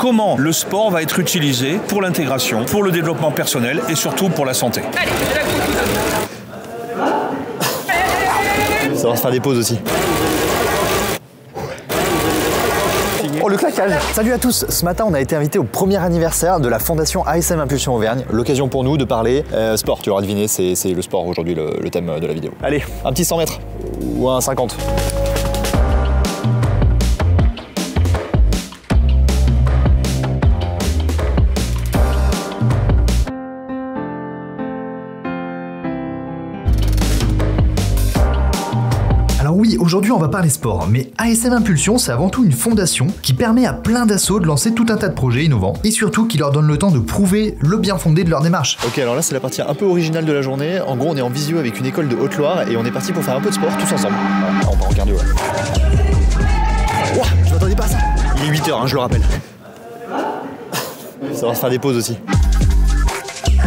comment le sport va être utilisé pour l'intégration, pour le développement personnel et surtout pour la santé. Allez, c'est la Ça va se faire des pauses aussi. Oh, le claquage! Salut à tous! Ce matin, on a été invité au premier anniversaire de la fondation ASM Impulsion Auvergne. L'occasion pour nous de parler sport. Tu l'auras deviné, c'est le sport aujourd'hui le thème de la vidéo. Allez, un petit 100 mètres ou un 50. Alors oui, aujourd'hui on va parler sport, mais ASM Impulsion c'est avant tout une fondation qui permet à plein d'assauts de lancer tout un tas de projets innovants et surtout qui leur donne le temps de prouver le bien fondé de leur démarche. Ok, alors là c'est la partie un peu originale de la journée. En gros on est en visio avec une école de Haute-Loire et on est parti pour faire un peu de sport tous ensemble. Voilà, on part en cardio là. Ouah, je m'attendais pas à ça. Il est 8h, hein, je le rappelle. Ça va se faire des pauses aussi.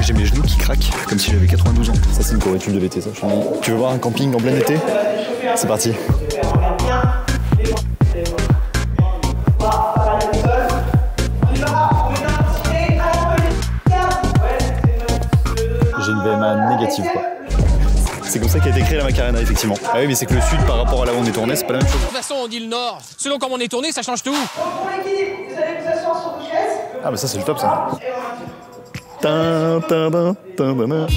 J'ai mes genoux qui craquent, comme si j'avais 92 ans. Ça c'est une correcule de l'été ça. Tu veux voir un camping en plein été? C'est parti. J'ai une VMA négative quoi. C'est comme ça qu'a été créée la Macarena effectivement. Ah oui mais c'est que le sud par rapport à là où on est tourné c'est pas la même chose. De toute façon on dit le nord. Selon comment on est tourné ça change tout. Pour l'équilibre, vous allez vous asseoir sur vos chaises. Ah bah ça c'est le top ça. Tin, tin, tin, tin, tin, tin.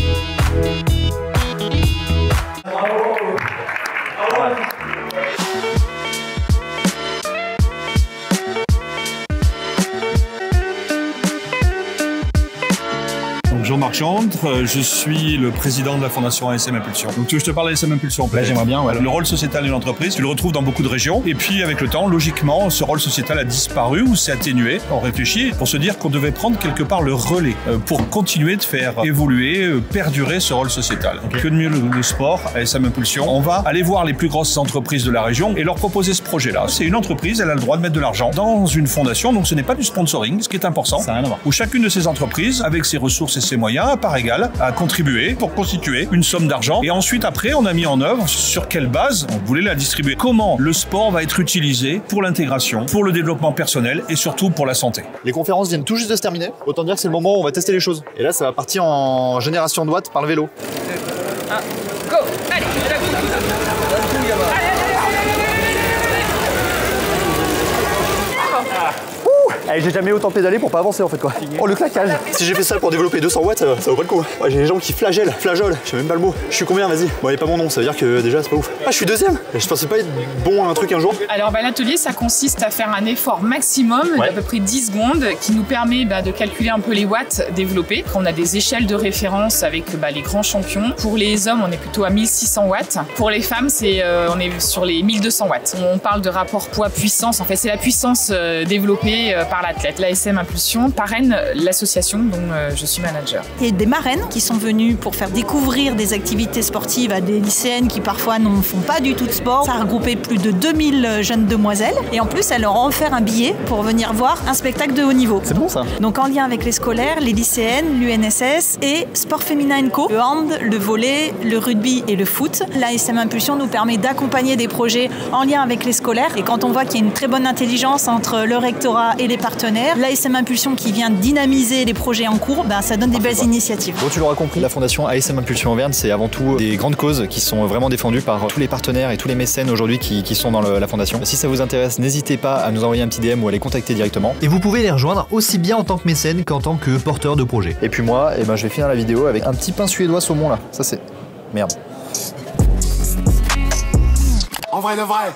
Jean-Marc Chantre, je suis le président de la fondation ASM Impulsion. Donc tu veux que je te parle d'ASM Impulsion? Là j'aimerais bien, ouais. Le rôle sociétal d'une entreprise, tu le retrouves dans beaucoup de régions. Et puis avec le temps, logiquement, ce rôle sociétal a disparu ou s'est atténué. On réfléchit pour se dire qu'on devait prendre quelque part le relais pour continuer de faire évoluer, perdurer ce rôle sociétal. Okay. Que de mieux le sport, ASM Impulsion. On va aller voir les plus grosses entreprises de la région et leur proposer ce projet-là. C'est une entreprise, elle a le droit de mettre de l'argent dans une fondation, donc ce n'est pas du sponsoring, ce qui est important. Ça n'a rien à voir. Où chacune de ces entreprises, avec ses ressources et ses moyens, à part égale, a contribué pour constituer une somme d'argent. Et ensuite, après, on a mis en œuvre sur quelle base on voulait la distribuer. Comment le sport va être utilisé pour l'intégration, pour le développement personnel et surtout pour la santé. Les conférences viennent tout juste de se terminer. Autant dire que c'est le moment où on va tester les choses. Et là, ça va partir en génération de watts par le vélo. 1, go. Allez, c'est la J'ai jamais autant pédalé pour pas avancer en fait quoi. Oh le claquage. Si j'ai fait ça pour développer 200 watts, ça vaut pas le coup. Ouais, j'ai les jambes qui flageolent, je sais même pas le mot. Je suis combien, vas-y? Bon, il est pas mon nom, ça veut dire que déjà c'est pas ouf. Ah, je suis deuxième. Je pensais pas être bon à un truc un jour. Alors l'atelier ça consiste à faire un effort maximum d'à peu près 10 secondes qui nous permet de calculer un peu les watts développés. On a des échelles de référence avec les grands champions. Pour les hommes on est plutôt à 1600 watts. Pour les femmes on est sur les 1200 watts. On parle de rapport poids-puissance. En fait c'est la puissance développée par l'athlète. L'ASM Impulsion parraine l'association dont je suis manager. Il y a des marraines qui sont venues pour faire découvrir des activités sportives à des lycéennes qui parfois ne font pas du tout de sport. Ça a regroupé plus de 2000 jeunes demoiselles et en plus elles leur ont offert un billet pour venir voir un spectacle de haut niveau. C'est bon ça. Donc en lien avec les scolaires, les lycéennes, l'UNSS et Sport Féminin & Co. Le hand, le volley, le rugby et le foot. L'ASM Impulsion nous permet d'accompagner des projets en lien avec les scolaires et quand on voit qu'il y a une très bonne intelligence entre le rectorat et les partenaires, l'ASM Impulsion qui vient dynamiser les projets en cours, ça donne des belles initiatives. Bon, tu l'auras compris, la fondation ASM Impulsion Auvergne, c'est avant tout des grandes causes qui sont vraiment défendues par tous les partenaires et tous les mécènes aujourd'hui qui sont dans la fondation. Si ça vous intéresse, n'hésitez pas à nous envoyer un petit DM ou à les contacter directement. Et vous pouvez les rejoindre aussi bien en tant que mécène qu'en tant que porteur de projet. Et puis moi, je vais finir la vidéo avec un petit pain suédois saumon là. Ça c'est... Merde. En vrai de vrai.